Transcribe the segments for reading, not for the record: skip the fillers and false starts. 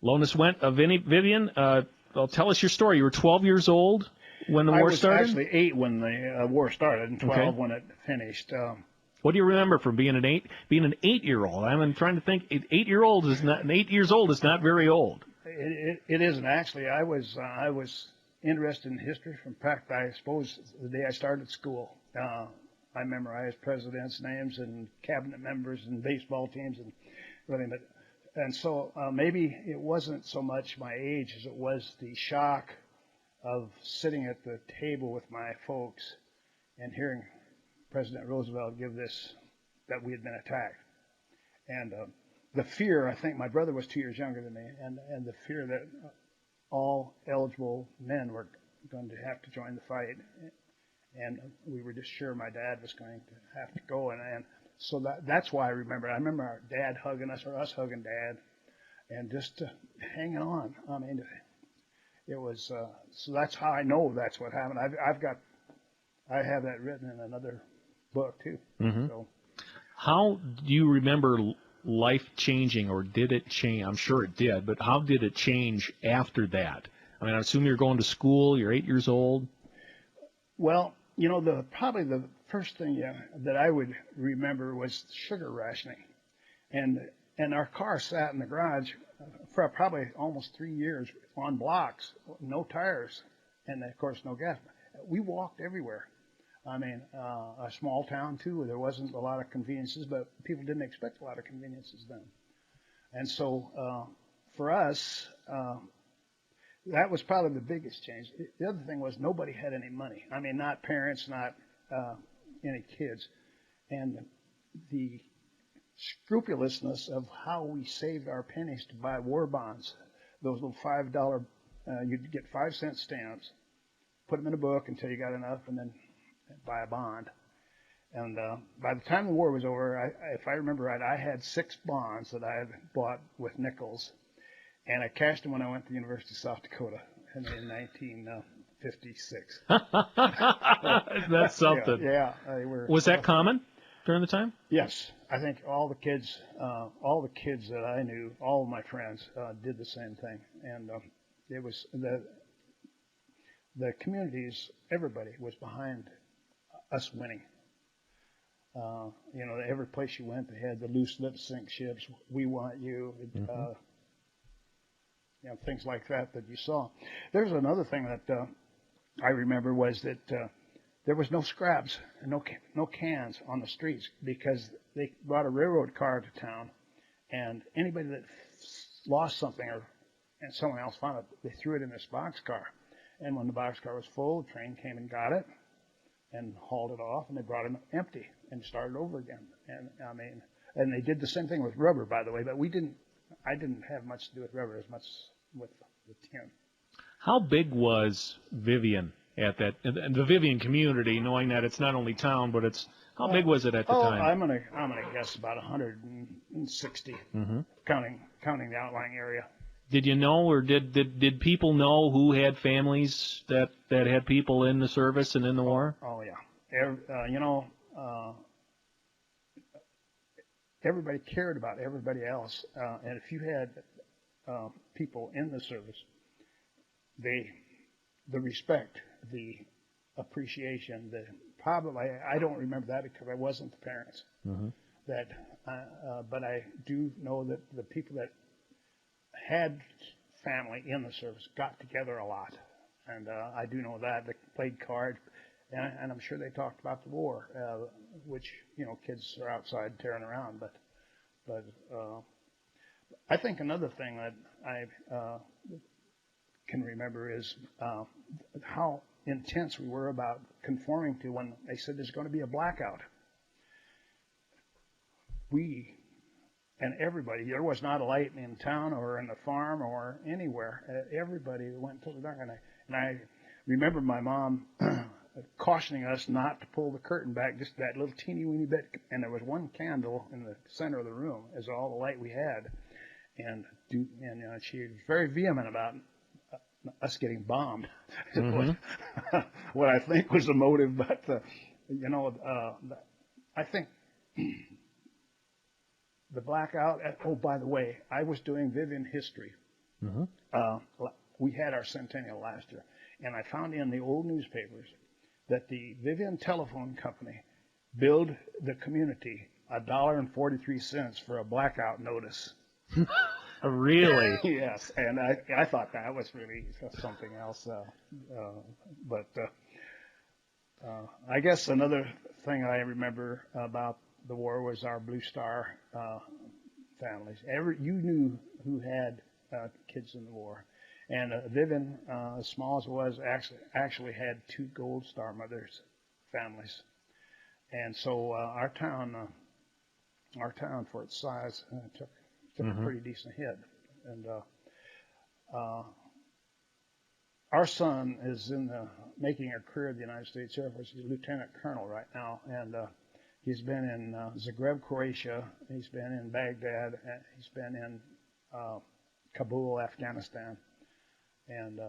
Lowness went. Vivian, well, tell us your story. You were 12 years old when the war started? I was actually 8 when the war started and 12 when it finished. What do you remember from being an 8-year-old? I'm trying to think. 8 years old is not very old. It isn't actually. I was interested in history from fact. I suppose the day I started school. I memorized presidents' names and cabinet members and baseball teams and everything. And so maybe it wasn't so much my age as it was the shock of sitting at the table with my folks and hearing President Roosevelt give this, that we had been attacked. And the fear, I think my brother was 2 years younger than me, and the fear that all eligible men were going to have to join the fight. And we were just sure my dad was going to have to go. And so that's why I remember. I remember our dad hugging us, or us hugging dad, and just hanging on. I mean, it was, so that's how I know that's what happened. I have that written in another book too. Mm-hmm. So, how do you remember life changing, or did it change? I'm sure it did, but how did it change after that? I mean, I assume you're going to school. You're 8 years old. Well, you know, probably the first thing that I would remember was sugar rationing, and our car sat in the garage for probably almost 3 years on blocks, no tires, and of course no gas. We walked everywhere. I mean, a small town too, where there wasn't a lot of conveniences, but people didn't expect a lot of conveniences then. And so for us, that was probably the biggest change. The other thing was nobody had any money. I mean, not parents, not any kids. And the scrupulousness of how we saved our pennies to buy war bonds, those little $5, you'd get 5-cent stamps, put them in a book until you got enough, and then buy a bond. And by the time the war was over, if I remember right, I had 6 bonds that I had bought with nickels, and I cashed them when I went to the University of South Dakota in 1956. That's something. Yeah, they were. Was that common during the time? Yes, I think all the kids that I knew, all of my friends, did the same thing, and it was the communities. Everybody was behind us winning. You know, every place you went, they had the loose lip sync ships. We want you. Mm-hmm. You know, things like that you saw. There's another thing that I remember was that there was no scraps and no cans on the streets because they brought a railroad car to town, and anybody that lost something and someone else found it, they threw it in this boxcar. And when the boxcar was full, the train came and got it and hauled it off, and they brought it empty and started over again. And I mean, and they did the same thing with rubber, by the way, but I didn't have much to do with rubber as much with tin. How big was Vivian at that, and the Vivian community, knowing that it's not only town, but it's, how big was it at the time? I'm gonna guess about 160, counting the outlying area. Did you know, or did people know who had families that had people in the service and in the war? Oh yeah, you know, everybody cared about everybody else, and if you had people in the service, the respect, the appreciation, probably I don't remember that because I wasn't the parents. Mm-hmm. But I do know that the people that had family in the service got together a lot, and I do know that they played cards, and I'm sure they talked about the war, which, you know, kids are outside tearing around. But I think another thing that I can remember is how intense we were about conforming to when they said there's going to be a blackout. We and everybody, there was not a light in town or in the farm or anywhere. Everybody went to the dark. And I remember my mom cautioning us not to pull the curtain back just that little teeny weeny bit. And there was one candle in the center of the room as all the light we had. And she was very vehement about us getting bombed. Mm-hmm. What I think was the motive. But, you know, I think the blackout. Oh, by the way, I was doing Vivian history Mm-hmm. We had our centennial last year, and I found in the old newspapers that the Vivian Telephone Company billed the community $1.43 for a blackout notice. Really? Yes, and I thought that was really something else. But I guess another thing I remember about the war was our Blue Star families. You knew who had kids in the war, and Vivian, as small as it was, actually had 2 Gold Star mothers families, and so our town for its size took a pretty decent hit, and our son is making a career in the United States Air Force. He's a lieutenant colonel right now, and he's been in Zagreb, Croatia. He's been in Baghdad. He's been in Kabul, Afghanistan, and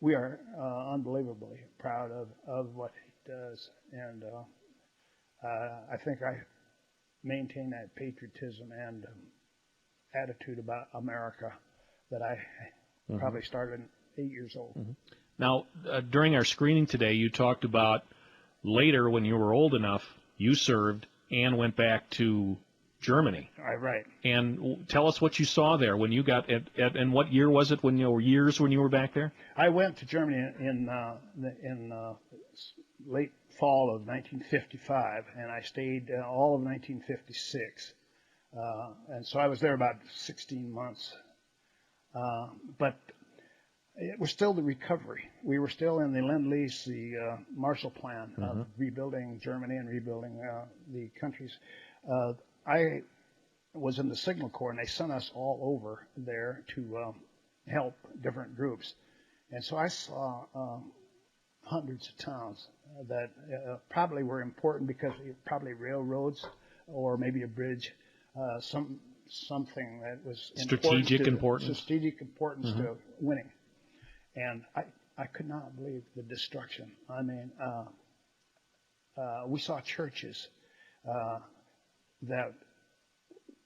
we are unbelievably proud of what he does. And I think I maintain that patriotism and attitude about America that I probably started at 8 years old. Mm-hmm. Now, during our screening today, you talked about later when you were old enough, you served and went back to Germany. Right. And tell us what you saw there when you got and what year was it when you were back there? I went to Germany in late fall of 1955, and I stayed all of 1956. And so I was there about 16 months. But it was still the recovery. We were still in the Lend-Lease, the Marshall Plan of rebuilding Germany and rebuilding the countries. I was in the Signal Corps, and they sent us all over there to help different groups. And so I saw hundreds of towns that probably were important because probably railroads or maybe a bridge, something that was strategic importance to winning. And I could not believe the destruction. I mean, we saw churches that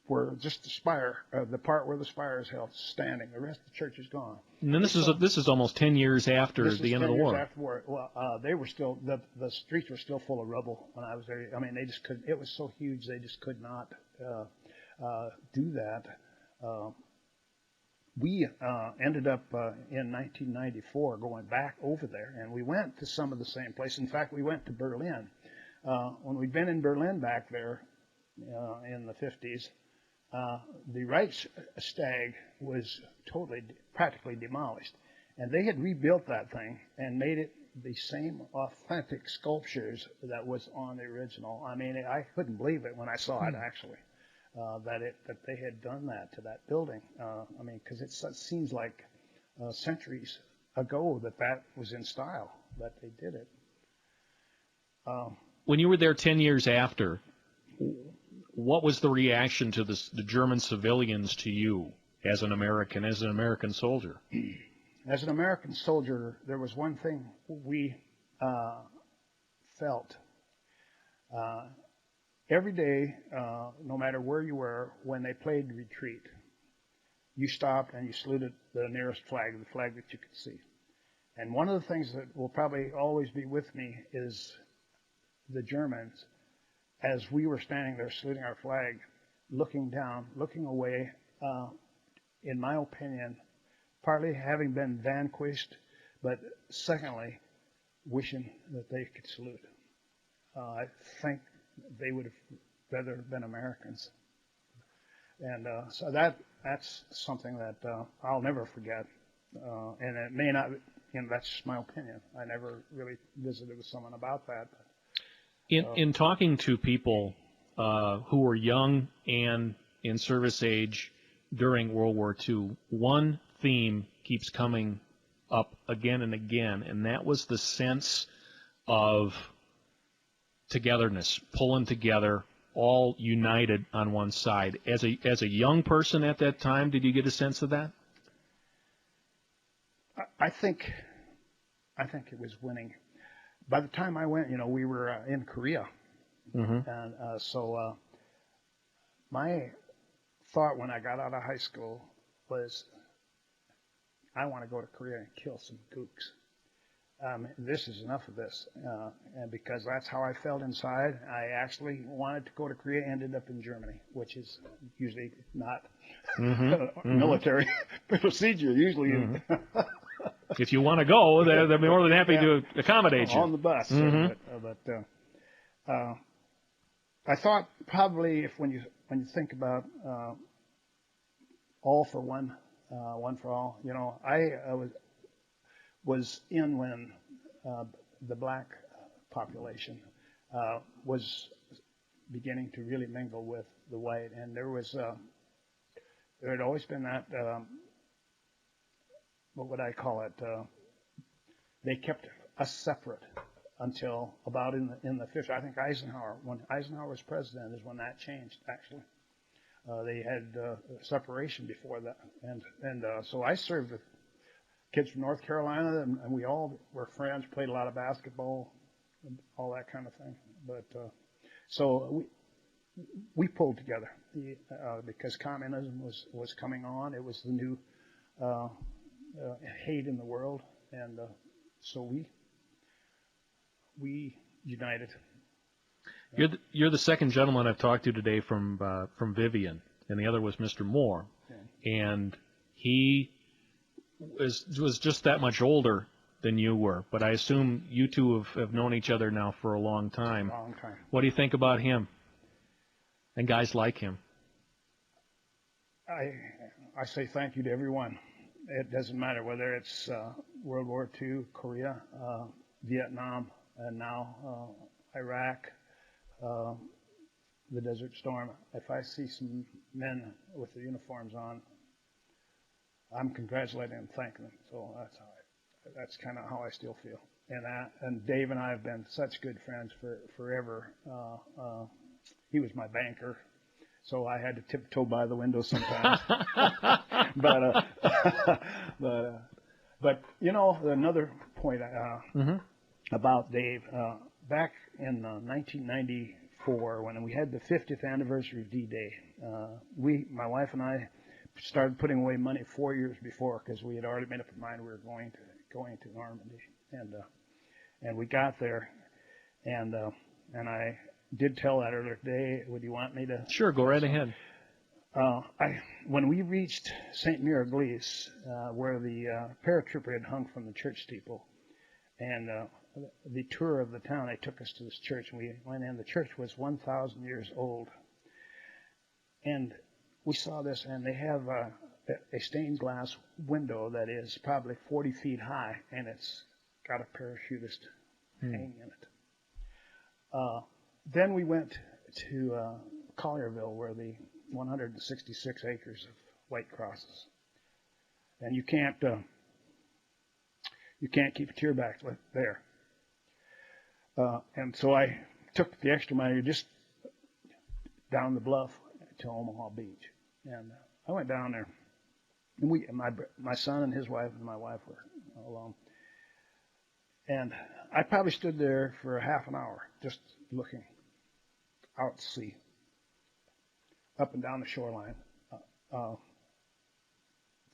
were just the spire, the part where the spire is held, standing. The rest of the church is gone. And then this is almost 10 years after the end of the war. After the war. Well, they were still the streets were still full of rubble when I was there. I mean, they just couldn't. It was so huge, they just could not do that. We ended up in 1994 going back over there, and we went to some of the same places. In fact, we went to Berlin. When we'd been in Berlin back there in the 50s, the Reichstag was practically demolished. And they had rebuilt that thing and made it the same authentic sculptures that was on the original. I mean, I couldn't believe it when I saw it, actually. That they had done that to that building. I mean, because it seems like centuries ago that was in style, that they did it. When you were there 10 years after, what was the reaction to the German civilians to you as an American soldier? As an American soldier, there was one thing we felt. Every day, no matter where you were, when they played Retreat, you stopped and you saluted the nearest flag, the flag that you could see. And one of the things that will probably always be with me is the Germans, as we were standing there saluting our flag, looking down, looking away, in my opinion, partly having been vanquished, but secondly, wishing that they could salute. I think they would have rather been Americans. And so that's something that I'll never forget. And it may not, that's just my opinion. I never really visited with someone about that. In talking to people who were young and in service age during World War II, one theme keeps coming up again and again, and that was the sense of togetherness, pulling together, all united on one side. As a young person at that time, did you get a sense of that? I think it was winning. By the time I went, we were in Korea, and so my thought when I got out of high school was, I want to go to Korea and kill some gooks. This is enough of this. And because that's how I felt inside, I actually wanted to go to Korea, ended up in Germany, which is usually not military procedure. Usually, if you want to go, they're more than happy to accommodate you. On the bus. I thought probably when you think about all for one, one for all, you know, I was in when the black population was beginning to really mingle with the white, and there had always been that what would I call it? They kept us separate until about in the 50s. I think Eisenhower, when Eisenhower was president, is when that changed. Actually, they had separation before that, and so I served with kids from North Carolina, and we all were friends. Played a lot of basketball, and all that kind of thing. But so we pulled together because communism was coming on. It was the new hate in the world, and so we united. You're the second gentleman I've talked to today from Vivian, and the other was Mr. Moore, and he was just that much older than you were. But I assume you two have known each other now for a long time. Long time. What do you think about him and guys like him? I say thank you to everyone. It doesn't matter whether it's World War II, Korea, Vietnam, and now Iraq, the Desert Storm. If I see some men with their uniforms on, I'm congratulating them, thanking them. So that's kind of how I still feel. And Dave and I have been such good friends for forever. He was my banker, so I had to tiptoe by the window sometimes. But you know, another point about Dave, back in 1994, when we had the 50th anniversary of D-Day, my wife and I started putting away money 4 years before, because we had already made up our mind we were going to Normandy, and we got there, and I did tell that earlier today. Would you want me to? Sure, go right ahead. When we reached St. Miraglise, where the paratrooper had hung from the church steeple, and the tour of the town, they took us to this church, and we went in. The church was 1,000 years old, and we saw this, and they have a stained glass window that is probably 40 feet high, and it's got a parachutist hanging in it. Then we went to Collierville, where the 166 acres of white crosses, and you can't keep a tear back there. And so I took the extra money just down the bluff to Omaha Beach, and I went down there, and my son and his wife and my wife were alone, and I probably stood there for a half an hour just looking out to sea, up and down the shoreline,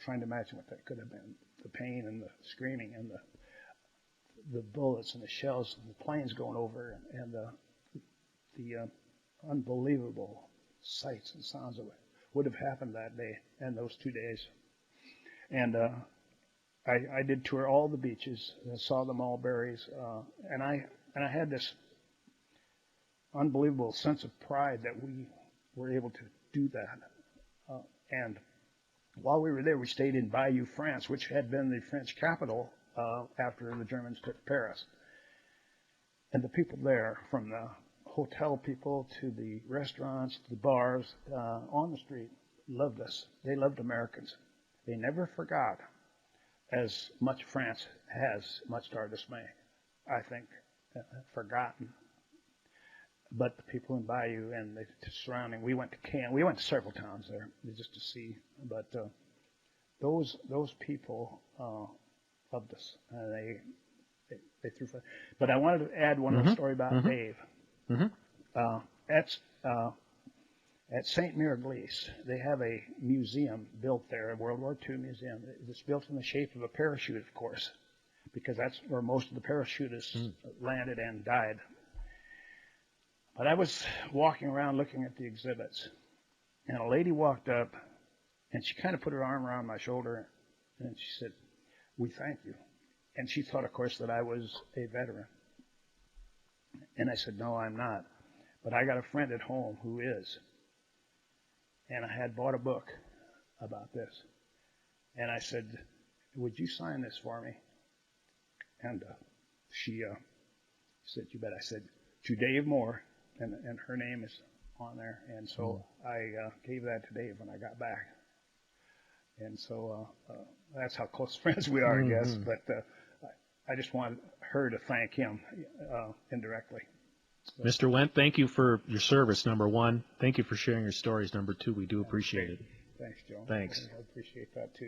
trying to imagine what that could have been. The pain and the screaming and the bullets and the shells and the planes going over, and the unbelievable sights and sounds of what would have happened that day and those 2 days. And I did tour all the beaches, saw the mulberries, and I had this unbelievable sense of pride that we were able to do that. And while we were there, we stayed in Bayeux, France, which had been the French capital after the Germans took Paris. And the people there, from the hotel people to the restaurants, to the bars, on the street, loved us. They loved Americans. They never forgot, as much France has, much to our dismay, I think, forgotten. But the people in Bayou and the surrounding, we went to Cannes. We went to several towns there just to see. But those people loved us. They threw fun. But I wanted to add one little story about Dave. at St. Miraglise, they have a museum built there, a World War II museum. It's built in the shape of a parachute, of course, because that's where most of the parachutists landed and died. But I was walking around looking at the exhibits, and a lady walked up, and she kind of put her arm around my shoulder, and she said, "We thank you." And she thought, of course, that I was a veteran. And I said, "No, I'm not. But I got a friend at home who is." And I had bought a book about this. And I said, "Would you sign this for me?" And she said, "You bet." I said, "To Dave Moore," and her name is on there. And so I gave that to Dave when I got back. And so that's how close friends we are, I guess. But I just wanted her to thank him indirectly. So. Mr. Wendt, thank you for your service, number one. Thank you for sharing your stories, number two. We do appreciate it. Thanks, Joe. Thanks. I appreciate that, too.